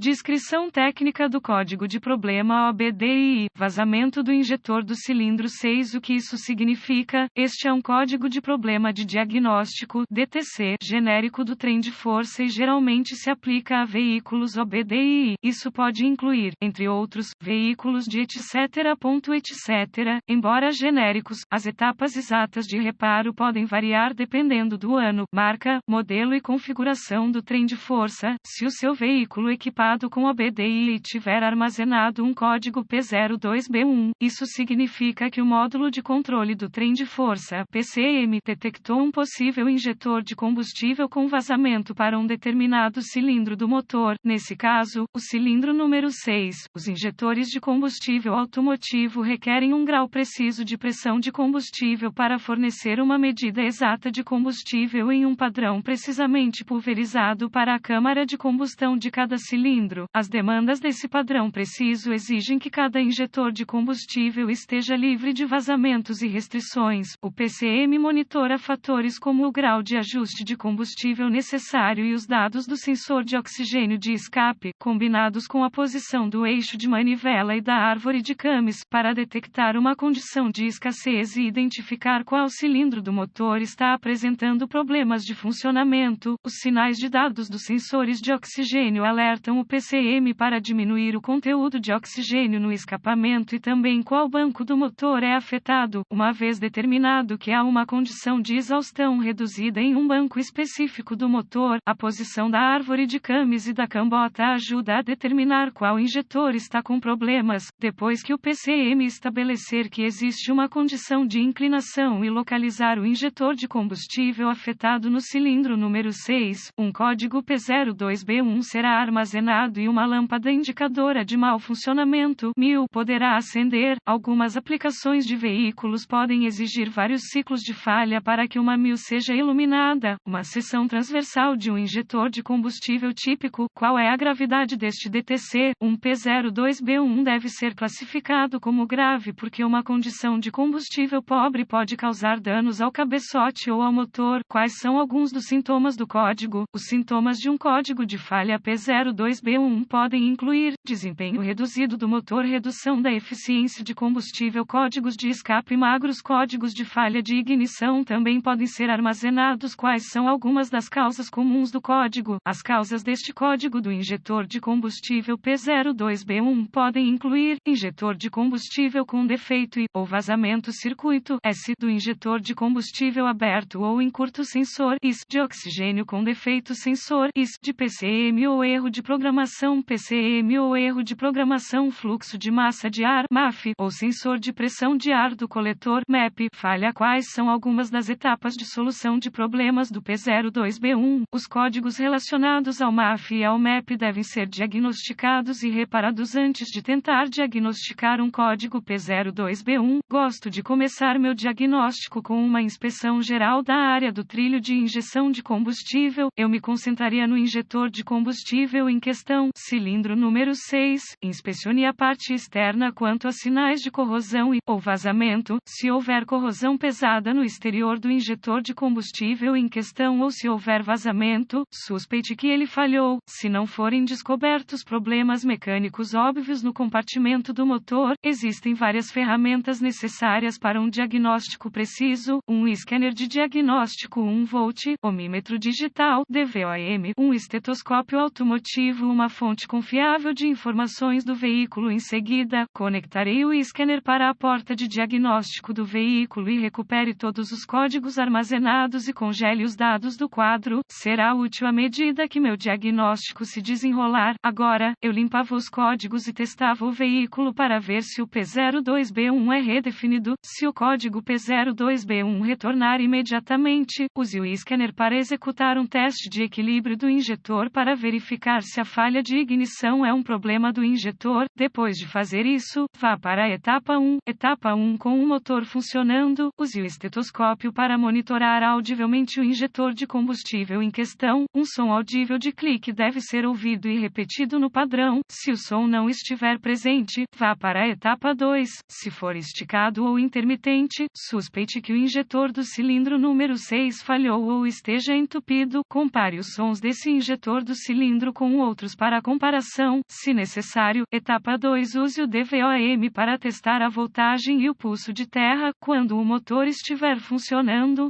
Descrição técnica do código de problema OBDII. Vazamento do injetor do cilindro 6. O que isso significa? Este é um código de problema de diagnóstico, DTC, genérico do trem de força e geralmente se aplica a veículos OBDII. Isso pode incluir, entre outros, veículos de etc. Embora genéricos, as etapas exatas de reparo podem variar dependendo do ano, marca, modelo e configuração do trem de força. Se o seu veículo equipado com OBDII tiver armazenado um código P02B1, isso significa que o módulo de controle do trem de força, PCM, detectou um possível injetor de combustível com vazamento para um determinado cilindro do motor, nesse caso, o cilindro número 6. Os injetores de combustível automotivo requerem um grau preciso de pressão de combustível para fornecer uma medida exata de combustível em um padrão precisamente pulverizado para a câmara de combustão de cada cilindro. As demandas desse padrão preciso exigem que cada injetor de combustível esteja livre de vazamentos e restrições. O PCM monitora fatores como o grau de ajuste de combustível necessário e os dados do sensor de oxigênio de escape, combinados com a posição do eixo de manivela e da árvore de Camis, para detectar uma condição de escassez e identificar qual cilindro do motor está apresentando problemas de funcionamento. Os sinais de dados dos sensores de oxigênio alertam o PCM para diminuir o conteúdo de oxigênio no escapamento e também qual banco do motor é afetado, uma vez determinado que há uma condição de exaustão reduzida em um banco específico do motor. A posição da árvore de Camis e da cambota ajuda a determinar qual injetor está com problemas. Depois que o PCM estabelecer que existe uma condição de inclinação e localizar o injetor de combustível afetado no cilindro número 6, um código P02B1 será armazenado e uma lâmpada indicadora de mau funcionamento 1000 poderá acender. Algumas aplicações de veículos podem exigir vários ciclos de falha para que uma 1000 seja iluminada. Uma seção transversal de um injetor de combustível típico. Qual é a gravidade deste DTC? Um P02B1 deve ser classificado como grave porque uma condição de combustível pobre pode causar danos ao cabeçote ou ao motor. Quais são alguns dos sintomas do código? Os sintomas de um código de falha P02B1 podem incluir desempenho reduzido do motor, redução da eficiência de combustível, códigos de escape magros, códigos de falha de ignição também podem ser armazenados. Quais são algumas das causas comuns do código? As causas deste código do injetor de combustível P02B1 podem incluir injetor de combustível com defeito e ou vazamento, circuito S do injetor de combustível aberto ou em curto, sensor IS de oxigênio com defeito, sensor IS de PCM ou erro de programação, PCM ou erro de programação, fluxo de massa de ar MAF ou sensor de pressão de ar do coletor MEP. Falha. Quais são algumas das etapas de solução de problemas do P02B1? Os códigos relacionados ao MAF e ao MEP devem ser diagnosticados e reparados antes de tentar diagnosticar um código P02B1. Gosto de começar meu diagnóstico com uma inspeção geral da área do trilho de injeção de combustível. Eu me concentraria no injetor de combustível em questão, cilindro número 6, inspecione a parte externa quanto a sinais de corrosão e ou vazamento. Se houver corrosão pesada no exterior do injetor de combustível em questão ou se houver vazamento, suspeite que ele falhou. Se não forem descobertos problemas mecânicos óbvios no compartimento do motor, existem várias ferramentas necessárias para um diagnóstico preciso: um scanner de diagnóstico 1 volt, ohmímetro digital, DVOM, um estetoscópio automotivo, uma fonte confiável de informações do veículo. Em seguida, conectarei o scanner para a porta de diagnóstico do veículo e recupere todos os códigos armazenados e congele os dados do quadro. Será útil à medida que meu diagnóstico se desenrolar. Agora, eu limpava os códigos e testava o veículo para ver se o P02B1 é redefinido. Se o código P02B1 retornar imediatamente, use o scanner para executar um teste de equilíbrio do injetor para verificar se a falha de ignição é um problema do injetor. Depois de fazer isso, vá para a etapa 1. Etapa 1. Com o motor funcionando, use o estetoscópio para monitorar audivelmente o injetor de combustível em questão. Um som audível de clique deve ser ouvido e repetido no padrão. Se o som não estiver presente, vá para a etapa 2. Se for esticado ou intermitente, suspeite que o injetor do cilindro número 6 falhou ou esteja entupido. Compare os sons desse injetor do cilindro com o outro dados para comparação, se necessário. Etapa 2. Use o DVOM para testar a voltagem e o pulso de terra, quando o motor estiver funcionando.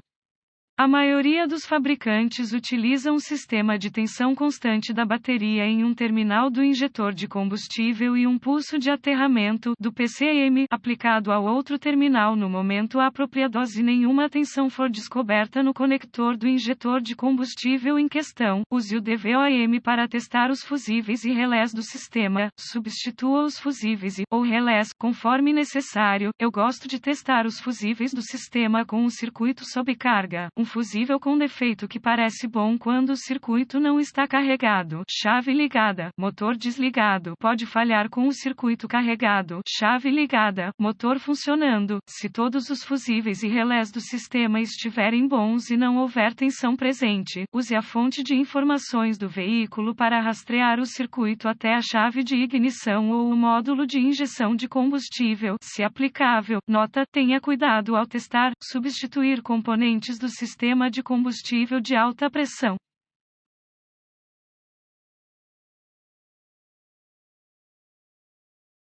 A maioria dos fabricantes utiliza um sistema de tensão constante da bateria em um terminal do injetor de combustível e um pulso de aterramento do PCM aplicado ao outro terminal no momento apropriado. Se nenhuma tensão for descoberta no conector do injetor de combustível em questão, use o DVOM para testar os fusíveis e relés do sistema. Substitua os fusíveis ou relés conforme necessário. Eu gosto de testar os fusíveis do sistema com um circuito sob carga. Um fusível com defeito que parece bom quando o circuito não está carregado. Chave ligada, motor desligado. Pode falhar com o circuito carregado. Chave ligada, motor funcionando. Se todos os fusíveis e relés do sistema estiverem bons e não houver tensão presente, use a fonte de informações do veículo para rastrear o circuito até a chave de ignição ou o módulo de injeção de combustível, se aplicável. Nota: tenha cuidado ao testar, substituir componentes do sistema de combustível de alta pressão.